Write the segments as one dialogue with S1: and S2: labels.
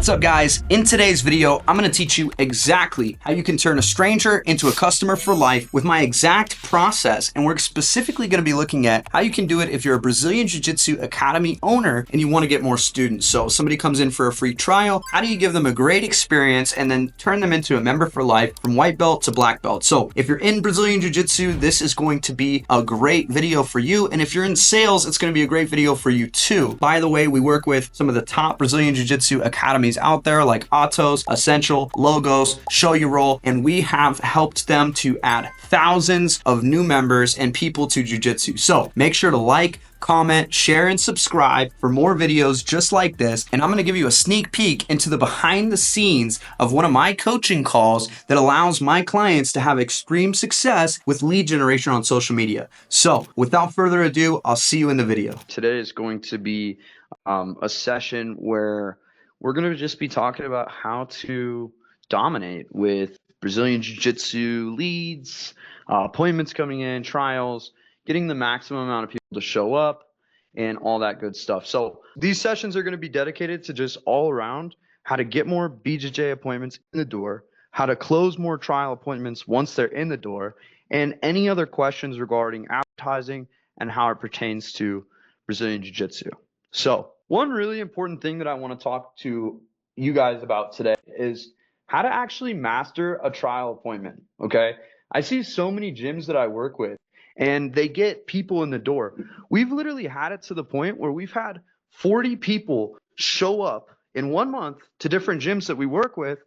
S1: What's up, guys? In today's video, I'm going to teach you exactly how you can turn a stranger into a customer for life with my exact process. And we're specifically going to be looking at how you can do it if you're a Brazilian Jiu-Jitsu Academy owner and you want to get more students. So somebody comes in for a free trial, how do you give them a great experience and then turn them into a member for life from white belt to black belt? So if you're in Brazilian Jiu-Jitsu, this is going to be a great video for you. And if you're in sales, it's going to be a great video for you too. By the way, we work with some of the top Brazilian Jiu-Jitsu academies out there like Atos, Essential, Logos, Show You Roll, and we have helped them to add thousands of new members and people to Jiu-Jitsu. So make sure to like, comment, share, and subscribe for more videos just like this. And I'm going to give you a sneak peek into the behind the scenes of one of my coaching calls that allows my clients to have extreme success with lead generation on social media. So without further ado, I'll see you in the video.
S2: Today is going to be a session where we're going to just be talking about how to dominate with Brazilian Jiu-Jitsu leads, appointments coming in, trials, getting the maximum amount of people to show up, and all that good stuff. So these sessions are going to be dedicated to just all around how to get more BJJ appointments in the door, how to close more trial appointments once they're in the door, and any other questions regarding advertising and how it pertains to Brazilian Jiu-Jitsu. So one really important thing that I want to talk to you guys about today is how to actually master a trial appointment, okay? I see so many gyms that I work with, and they get people in the door. We've literally had it to the point where we've had 40 people show up in 1 month to different gyms that we work with,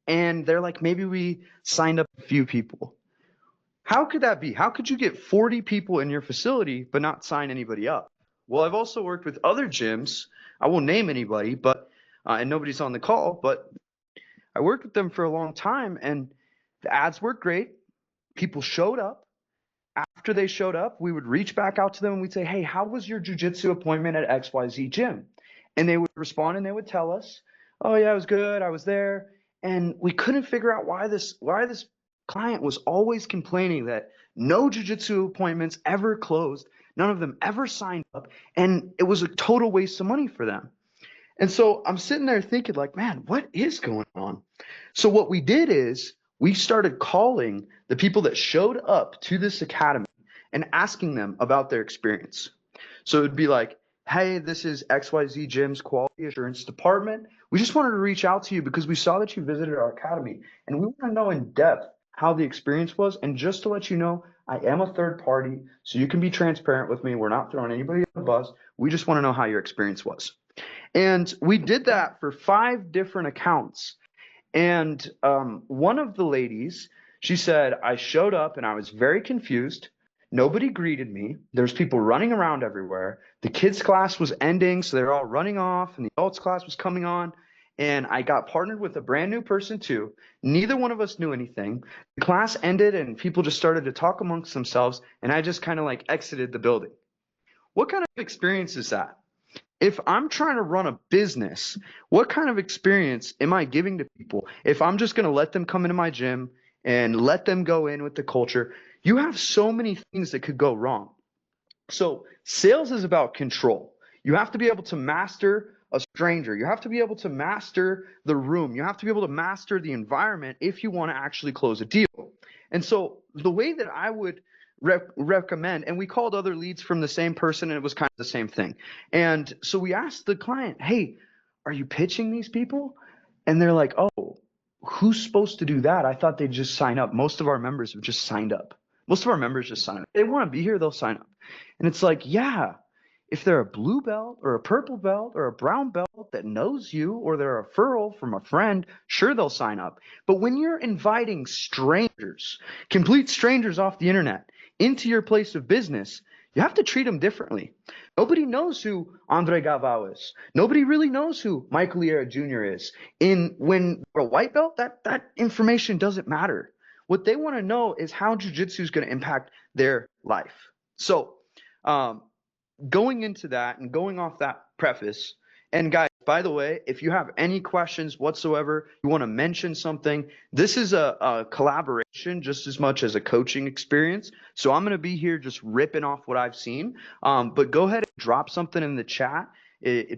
S2: and they're like, maybe we signed up a few people. How could that be? How could you get 40 people in your facility but not sign anybody up? Well, I've also worked with other gyms. I won't name anybody, but and nobody's on the call, but I worked with them for a long time, and the ads worked great. People showed up. After they showed up, we would reach back out to them and we'd say, hey, how was your jiu-jitsu appointment at XYZ gym? And they would respond and they would tell us, oh yeah, it was good. I was there. And we couldn't figure out why this client was always complaining that no jiu-jitsu appointments ever closed. None of them ever signed up, and it was a total waste of money for them. And so I'm sitting there thinking like, man, what is going on? So what we did is we started calling the people that showed up to this academy and asking them about their experience. So it'd be like, hey, this is XYZ Gym's quality assurance department. We just wanted to reach out to you because we saw that you visited our academy, and we want to know in depth how the experience was. And just to let you know, I am a third party, so you can be transparent with me. We're not throwing anybody on the bus. We just want to know how your experience was. And we did that for 5 different accounts. And one of the ladies, she said, I showed up and I was very confused. Nobody greeted me. There's people running around everywhere. The kids' class was ending, so they're all running off, and the adults' class was coming on. And I got partnered with a brand new person too. Neither one of us knew anything. The class ended and people just started to talk amongst themselves, and I just kind of like exited the building. What kind of experience is that? If I'm trying to run a business, what kind of experience am I giving to people if I'm just going to let them come into my gym and let them go in with the culture? You have so many things that could go wrong. So sales is about control. You have to be able to master a stranger. You have to be able to master the room. You have to be able to master the environment if you want to actually close a deal. And so the way that I would recommend, and we called other leads from the same person, and it was kind of the same thing. And so we asked the client, hey, are you pitching these people? And they're like, oh, who's supposed to do that? I thought they'd just sign up. Most of our members have just signed up. Most of our members just sign up. If they want to be here, they'll sign up. And it's like, yeah, if they're a blue belt or a purple belt or a brown belt that knows you, or they're a referral from a friend, sure, they'll sign up. But when you're inviting strangers, complete strangers off the internet, into your place of business, you have to treat them differently. Nobody knows who Andre Galvao is. Nobody really knows who Michael Liera Jr. is. When you're a white belt, that information doesn't matter. What they want to know is how jiu-jitsu is going to impact their life. So going into that and going off that preface, and guys, by the way, if you have any questions whatsoever, you want to mention something, this is a collaboration just as much as a coaching experience. So I'm going to be here just ripping off what I've seen. But go ahead and drop something in the chat.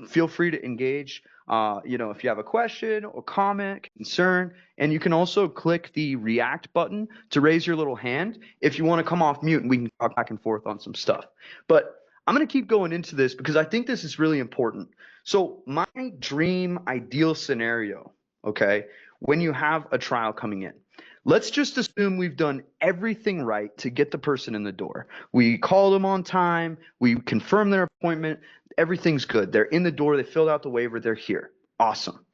S2: Feel free to engage. if you have a question or comment, concern, and you can also click the react button to raise your little hand if you want to come off mute and we can talk back and forth on some stuff. But I'm going to keep going into this because I think this is really important. So my dream ideal scenario, okay, when you have a trial coming in, let's just assume we've done everything right to get the person in the door. We called them on time. We confirmed their appointment. Everything's good. They're in the door. They filled out the waiver. They're here. Awesome.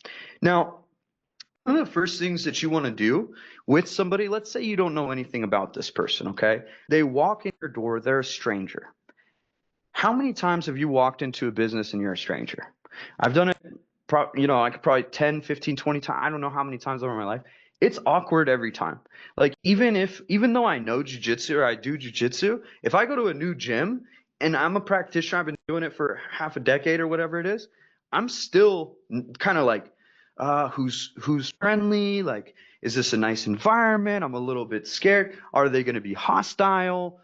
S2: Now, one of the first things that you want to do with somebody, let's say you don't know anything about this person, okay? They walk in your door. They're a stranger. How many times have you walked into a business and you're a stranger? I've done it, I could probably 10, 15, 20 times. I don't know how many times over my life. It's awkward every time. Like even though I know jiu-jitsu or I do jiu-jitsu, if I go to a new gym and I'm a practitioner, I've been doing it for half a decade or whatever it is, I'm still kind of like, who's friendly? Like, is this a nice environment? I'm a little bit scared. Are they going to be hostile?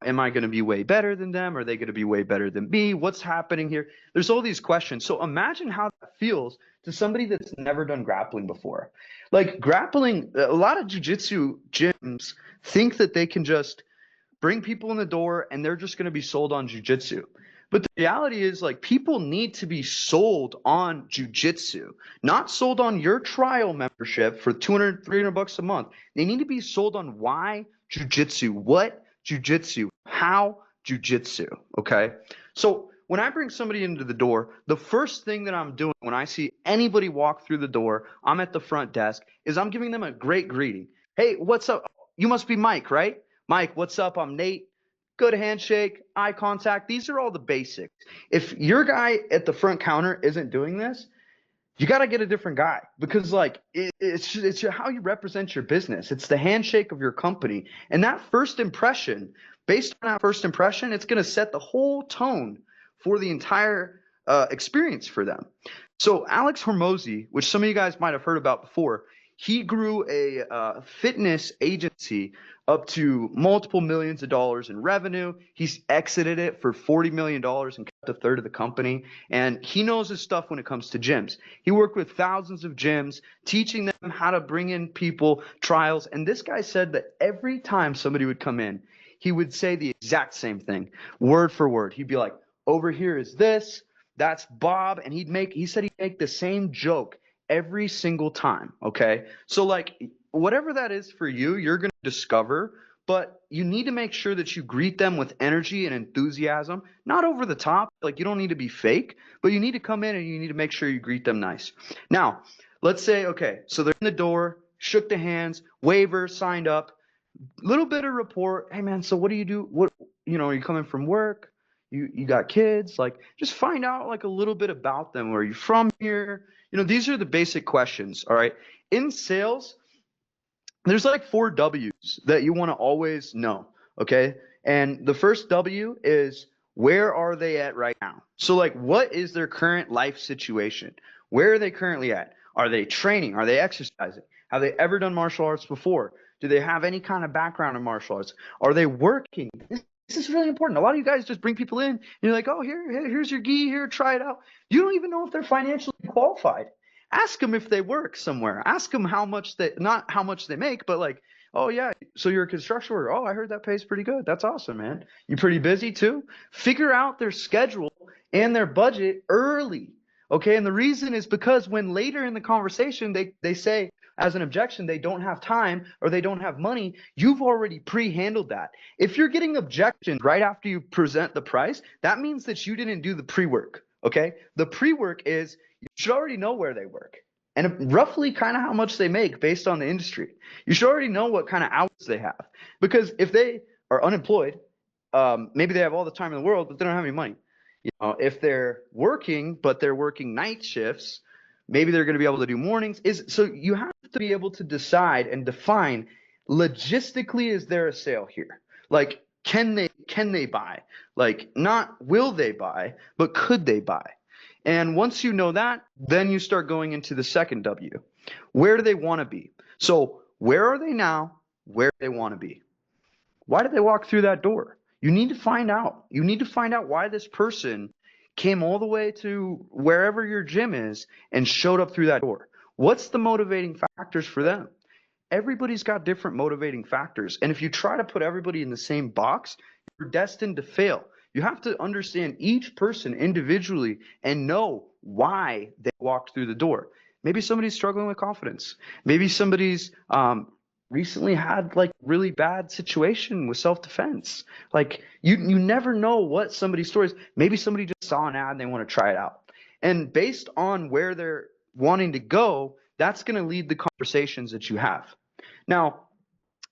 S2: Am I going to be way better than them? Are they going to be way better than me? What's happening here? There's all these questions. So imagine how that feels to somebody that's never done grappling before. Like grappling, a lot of jiu-jitsu gyms think that they can just bring people in the door and they're just going to be sold on jiu-jitsu. But the reality is, like, people need to be sold on jiu-jitsu, not sold on your trial membership for 200, 300 bucks a month. They need to be sold on why jiu-jitsu, what jiu-jitsu, how jiu-jitsu, okay? So when I bring somebody into the door, the first thing that I'm doing when I see anybody walk through the door, I'm at the front desk, is I'm giving them a great greeting. Hey, what's up? You must be Mike, right? Mike, what's up? I'm Nate. Good handshake, eye contact. These are all the basics. If your guy at the front counter isn't doing this, you got to get a different guy because like it's how you represent your business. It's the handshake of your company. And that first impression, based on that first impression, it's going to set the whole tone for the entire experience for them. So Alex Hormozy, which some of you guys might have heard about before, he grew a fitness agency up to multiple millions of dollars in revenue. He's exited it for $40 million and kept a third of the company. And he knows his stuff when it comes to gyms. He worked with thousands of gyms, teaching them how to bring in people, trials. And this guy said that every time somebody would come in, he would say the exact same thing, word for word. He'd be like, over here is this, that's Bob. And he said he'd make the same joke every single time. Okay. So like whatever that is for you, you're going to discover, but you need to make sure that you greet them with energy and enthusiasm, not over the top. Like you don't need to be fake, but you need to come in and you need to make sure you greet them nice. Now, let's say, okay, so they're in the door, shook the hands, waiver, signed up, little bit of rapport. Hey man, so what do you do? Are you coming from work? You got kids? Like just find out like a little bit about them. Where are you from here? These are the basic questions. All right. In sales, there's like 4 W's that you want to always know. Okay. And the first W is where are they at right now? So like what is their current life situation? Where are they currently at? Are they training? Are they exercising? Have they ever done martial arts before? Do they have any kind of background in martial arts? Are they working? This is really important. A lot of you guys just bring people in and you're like, oh, here's your gi, here, try it out. You don't even know if they're financially qualified. Ask them if they work somewhere. Ask them not how much they make, but like, oh yeah, so you're a construction worker. Oh, I heard that pays pretty good. That's awesome, man. You pretty busy too? Figure out their schedule and their budget early. Okay. And the reason is because when later in the conversation, they say, as an objection, they don't have time or they don't have money, you've already pre-handled that. If you're getting objections right after you present the price, that means that you didn't do the pre-work, okay? The pre-work is you should already know where they work and roughly kind of how much they make based on the industry. You should already know what kind of hours they have because if they are unemployed, maybe they have all the time in the world, but they don't have any money. If they're working, but they're working night shifts, maybe they're going to be able to do mornings. So you have to be able to decide and define logistically, is there a sale here? Like, can they buy? Like, not will they buy, but could they buy? And once you know that, then you start going into the second W. Where do they want to be? So where are they now? Where do they want to be? Why did they walk through that door? You need to find out. You need to find out why this person came all the way to wherever your gym is and showed up through that door. What's the motivating factors for them? Everybody's got different motivating factors. And if you try to put everybody in the same box, you're destined to fail. You have to understand each person individually and know why they walked through the door. Maybe somebody's struggling with confidence. Maybe somebody's recently had like really bad situation with self-defense. Like you never know what somebody's story is. Maybe somebody just saw an ad and they want to try it out. And based on where they're wanting to go, that's going to lead the conversations that you have. Now,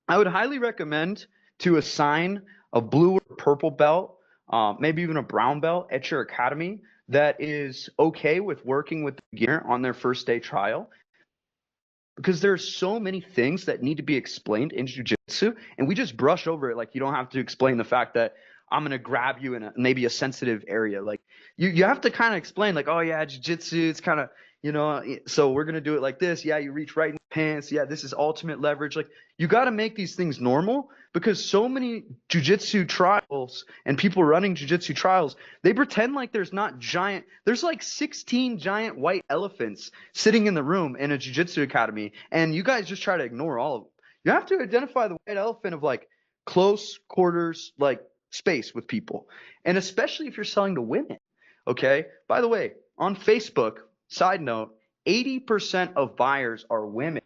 S2: I would highly recommend to assign a blue or purple belt, maybe even a brown belt at your academy that is okay with working with the beginner on their first day trial, because there's so many things that need to be explained in jiu-jitsu, and we just brush over it. Like, you don't have to explain the fact that I'm going to grab you in maybe a sensitive area. Like, you have to kind of explain, like, oh yeah, jiu-jitsu, it's kind of, so we're going to do it like this. Yeah, you reach right in the pants. Yeah, this is ultimate leverage. Like, you got to make these things normal, because so many jiu-jitsu trials and people running jiu-jitsu trials, they pretend like there's like 16 giant white elephants sitting in the room in a jiu-jitsu academy, and you guys just try to ignore all of them. You have to identify the white elephant of like close quarters, like space with people. And especially if you're selling to women. Okay. By the way, on Facebook, side note, 80% of buyers are women.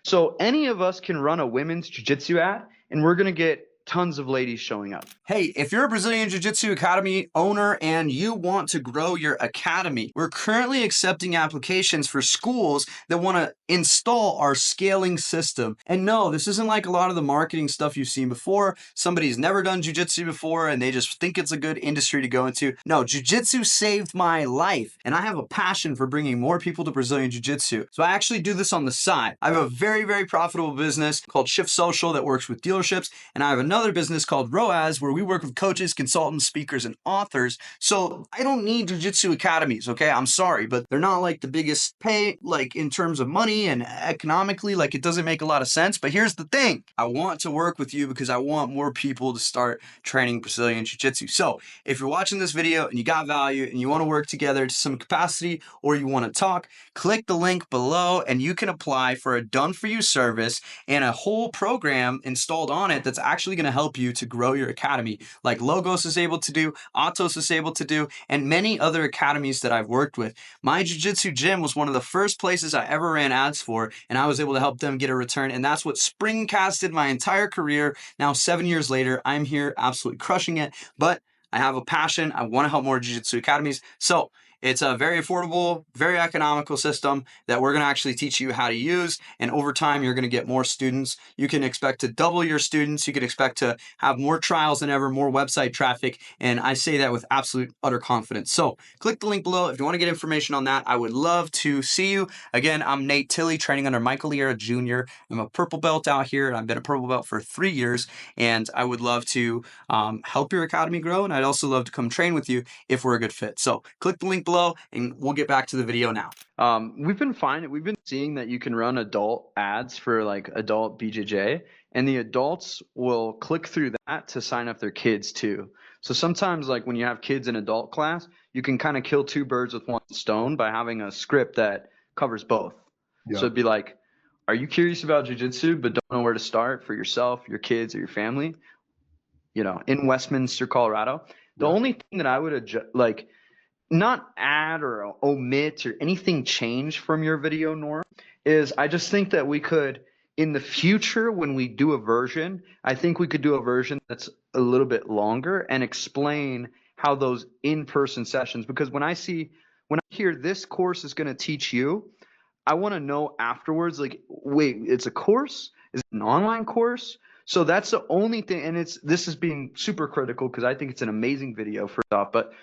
S2: So any of us can run a women's jiu-jitsu ad, and we're going to get tons of ladies showing up.
S1: Hey, if you're a Brazilian Jiu-Jitsu Academy owner and you want to grow your academy, we're currently accepting applications for schools that want to install our scaling system. And no, this isn't like a lot of the marketing stuff you've seen before. Somebody's never done Jiu-Jitsu before and they just think it's a good industry to go into. No, Jiu-Jitsu saved my life, and I have a passion for bringing more people to Brazilian Jiu-Jitsu. So I actually do this on the side. I have a very, very profitable business called Shift Social that works with dealerships, and I have another business called ROAS where we work with coaches, consultants, speakers, and authors. So I don't need jiu-jitsu academies, okay? I'm sorry, but they're not like the biggest pay, like in terms of money and economically, like it doesn't make a lot of sense. But here's the thing. I want to work with you because I want more people to start training Brazilian jiu-jitsu. So if you're watching this video and you got value and you want to work together to some capacity, or you want to talk, click the link below and you can apply for a done-for-you service and a whole program installed on it that's actually going to help you to grow your academy, like Logos is able to do, Atos is able to do, and many other academies that I've worked with. My jiu-jitsu gym was one of the first places I ever ran ads for, and I was able to help them get a return, and that's what spring-casted my entire career. Now, 7 years later, I'm here absolutely crushing it, but I have a passion. I want to help more jiu-jitsu academies. So it's a very affordable, very economical system that we're going to actually teach you how to use. And over time, you're going to get more students. You can expect to double your students. You can expect to have more trials than ever, more website traffic. And I say that with absolute utter confidence. So click the link below if you want to get information on that. I would love to see you. Again, I'm Nate Tilley, training under Michael Liera Jr. I'm a purple belt out here, and I've been a purple belt for 3 years. And I would love to help your academy grow. And I'd also love to come train with you if we're a good fit. So click the link below and we'll get back to the video now.
S2: We've been seeing that you can run adult ads for like adult BJJ, and the adults will click through that to sign up their kids too. So sometimes, like when you have kids in adult class, you can kind of kill two birds with one stone by having a script that covers both. Yeah. So it'd be like, are you curious about jiu-jitsu but don't know where to start for yourself, your kids, or your family? In Westminster, Colorado. The only thing that I would not add or omit or anything change from your video norm is, I just think that we could, in the future, when we do a version, I think we could do a version that's a little bit longer and explain how those in-person sessions, because when I hear this course is going to teach you, I want to know afterwards, like, wait, it's a course? Is it an online course? So that's the only thing. And this is being super critical because I think it's an amazing video first off, but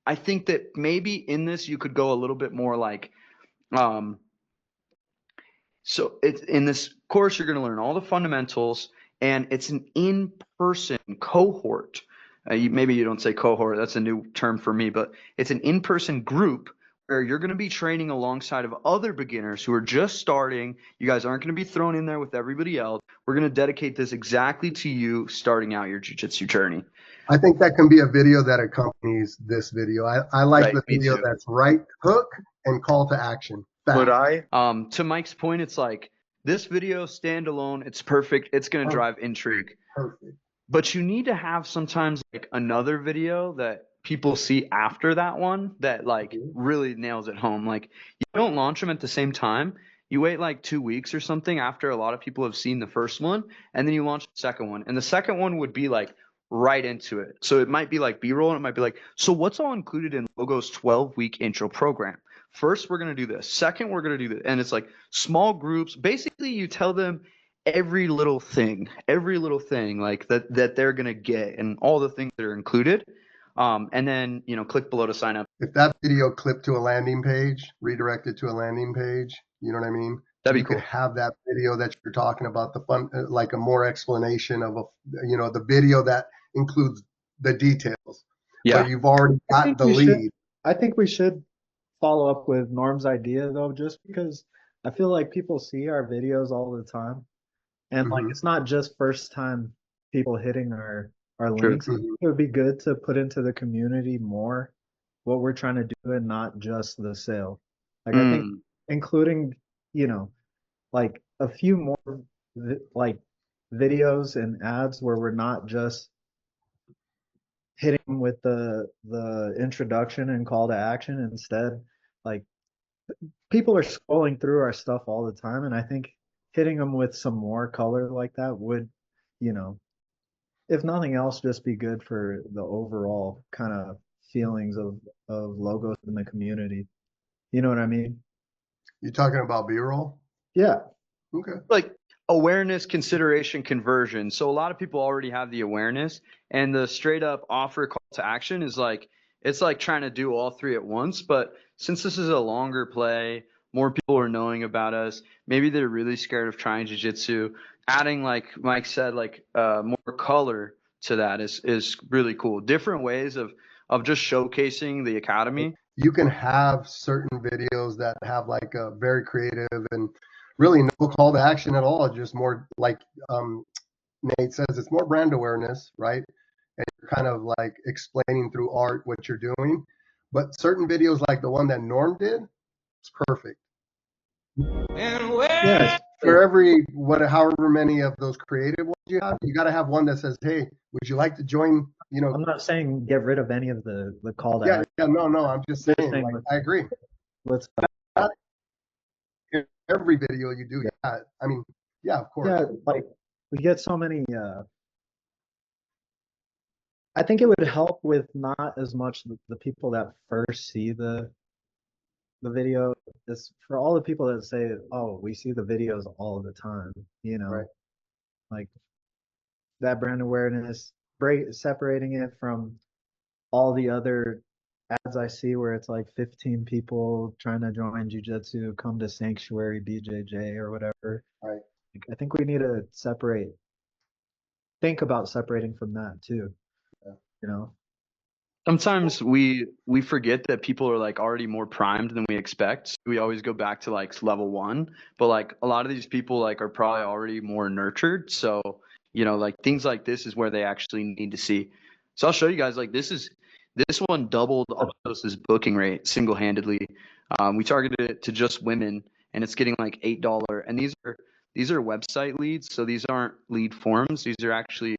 S2: I think that maybe in this you could go a little bit more like, so in this course you're going to learn all the fundamentals, and it's an in-person cohort. Maybe you don't say cohort, that's a new term for me, but it's an in-person group where you're going to be training alongside of other beginners who are just starting. You guys aren't going to be thrown in there with everybody else. We're going to dedicate this exactly to you starting out your jiu-jitsu journey.
S3: I think that can be a video that accompanies this video. I like
S2: Right,
S3: the
S2: me
S3: video
S2: too.
S3: that's right hook and call to action.
S4: But
S3: Fast.
S2: To Mike's point, it's like this video standalone, it's perfect. It's going to drive intrigue.
S3: Perfect.
S2: But you need to have sometimes like another video that people see after that one that like really nails it home. Like you don't launch them at the same time. You wait like 2 weeks or something after a lot of people have seen the first one, and then you launch the second one. And the second one would be like right into it. So it might be like B-roll, and it might be like, so what's all included in Logo's 12-week intro program? First, we're going to do this. Second, we're going to do this. And it's like small groups. Basically, you tell them every little thing like that they're going to get and all the things that are included. And then, click below to sign up.
S3: If that video clipped to a landing page, redirected to a landing page, you know what I mean?
S2: That'd be
S3: you
S2: cool.
S3: could have that video that you're talking about, the fun, like a more explanation of the video that includes the details.
S2: Yeah.
S3: But you've already got the lead.
S4: I think we should follow up with Norm's idea though, just because I feel like people see our videos all the time, and like it's not just first time people hitting our links. It would be good to put into the community more what we're trying to do and not just the sale. Like I think including, like a few more like videos and ads where we're not just hitting them with the introduction and call to action. Instead, like people are scrolling through our stuff all the time, and I think hitting them with some more color like that would, if nothing else, just be good for the overall kind of feelings of logos in the community. You know what I mean?
S3: You talking about B-roll?
S4: Yeah.
S3: Okay.
S2: Like awareness, consideration, conversion. So a lot of people already have the awareness, and the straight up offer call to action is like, it's like trying to do all three at once. But since this is a longer play, more people are knowing about us. Maybe they're really scared of trying jiu-jitsu. Adding, like Mike said, like more color to that is really cool. Different ways of just showcasing the academy.
S3: You can have certain videos that have like a very creative and really no call to action at all. Just more like Nate says, it's more brand awareness, right? And you're kind of like explaining through art what you're doing. But certain videos like the one that Norm did, it's perfect.
S4: Yes.
S3: For every however many of those creative ones you have, you got to have one that says, "Hey, would you like to join?"
S4: I'm not saying get rid of any of the call to
S3: Yeah,
S4: action.
S3: yeah, no. I'm just saying. Like, I agree.
S4: Let's.
S3: Every video you do, yeah. I mean, yeah, of course.
S4: Yeah, like we get so many. I think it would help with not as much the people that first see the video. It's for all the people that say, "Oh, we see the videos all the time,"
S3: Right.
S4: like that brand awareness, separating it from all the other ads I see where it's like 15 people trying to join jiu-jitsu, come to Sanctuary BJJ or whatever.
S3: Right.
S4: I think we need to think about separating from that too. Yeah.
S2: Sometimes we forget that people are like already more primed than we expect. We always go back to like level 1, but like a lot of these people like are probably already more nurtured. So, like things like this is where they actually need to see. So I'll show you guys, like this one doubled Altos' booking rate single-handedly. We targeted it to just women, and it's getting like $8. And these are website leads, so these aren't lead forms. These are actually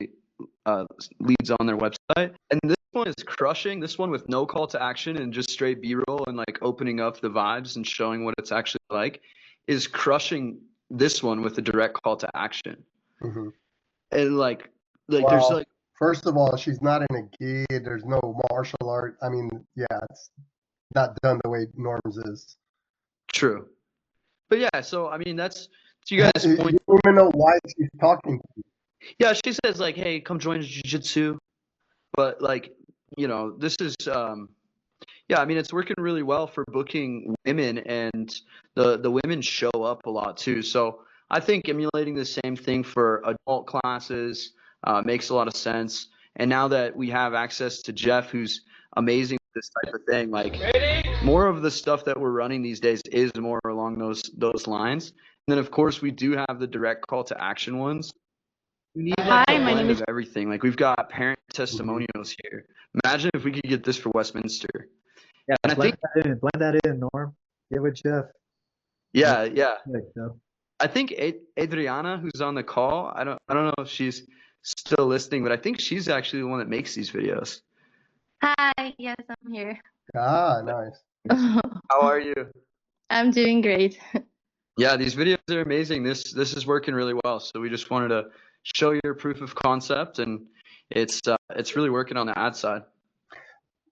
S2: leads on their website. And this one is crushing. This one with no call to action and just straight B-roll and like opening up the vibes and showing what it's actually like is crushing this one with a direct call to action. And like there's like,
S3: first of all, she's not in a gi. There's no martial art. I mean, yeah, it's not done the way Norm's is.
S2: True. But yeah, so I mean that's to you guys' point.
S3: You don't even know why she's talking to you.
S2: Yeah, she says like, hey, come join jiu-jitsu. But like, this is I mean, it's working really well for booking women, and the women show up a lot too. So I think emulating the same thing for adult classes makes a lot of sense. And now that we have access to Jeff, who's amazing with this type of thing, like more of the stuff that we're running these days is more along those lines. And then of course we do have the direct call to action ones. We need like
S5: Hi,
S2: a
S5: my name
S2: blend
S5: is.
S2: of everything. Like we've got parent testimonials here. Imagine if we could get this for Westminster.
S4: Yeah,
S2: And I think
S4: blend that in, Norm. Give it Jeff.
S2: yeah.
S4: Like, so.
S2: I think Adriana, who's on the call, I don't know if she's still listening, but I think she's actually the one that makes these videos.
S5: Hi, yes, I'm here.
S3: Ah, nice.
S2: How are you?
S5: I'm doing great.
S2: Yeah, these videos are amazing. This is working really well. So we just wanted to show your proof of concept, and it's really working on the ad side.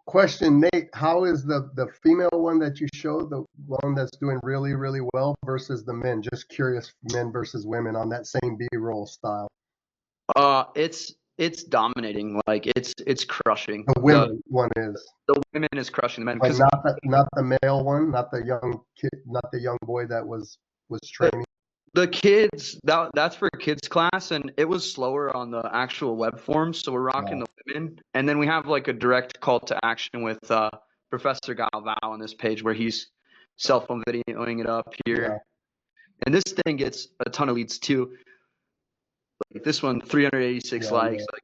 S3: Question, Nate, how is the female one that you showed, the one that's doing really, really well versus the men? Just curious, men versus women on that same B-roll style.
S2: It's dominating. Like it's crushing.
S3: The women one is.
S2: The women is crushing the men.
S3: Like
S2: 'Cause
S3: not the male one, not the young kid, not the young boy that was training.
S2: the kids, that's for kids class, and it was slower on the actual web form, so we're rocking the women. And then we have like a direct call to action with Professor Galvao on this page where he's cell phone videoing it up here.
S3: Yeah.
S2: And this thing gets a ton of leads too. Like this one, 386
S3: Yeah,
S2: likes.
S3: yeah.
S2: Like,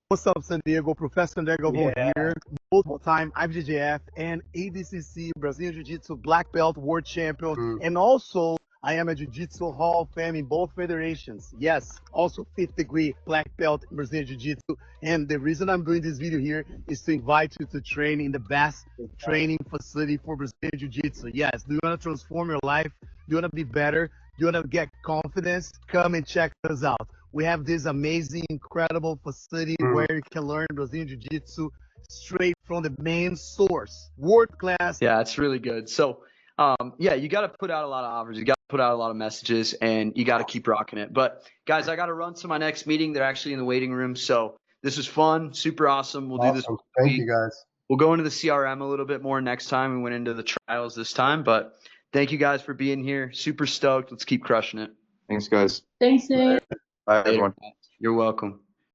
S6: What's up, San Diego? Professor Diego here, multiple-time IBJJF and ADCC Brazilian Jiu-Jitsu Black Belt World Champion, and also I am a Jiu-Jitsu Hall of Fame in both federations. Yes, also 5th degree Black Belt in Brazilian Jiu-Jitsu. And the reason I'm doing this video here is to invite you to train in the best training facility for Brazilian Jiu-Jitsu. Yes, do you want to transform your life? Do you want to be better? Do you want to get confidence? Come and check us out. We have this amazing, incredible facility where you can learn Brazilian Jiu-Jitsu straight from the main source, world class.
S2: yeah, it's really good. So, yeah, you got to put out a lot of offers. You got to put out a lot of messages, and you got to keep rocking it. But guys, I got to run to my next meeting. They're actually in the waiting room. So this was fun, super awesome. We'll do this.
S3: Thank you, guys.
S2: We'll go into the CRM a little bit more next time. We went into the trials this time, but thank you guys for being here. Super stoked. Let's keep crushing it.
S7: Thanks, guys.
S5: Thanks, Nate.
S7: Bye, everyone.
S2: You're welcome.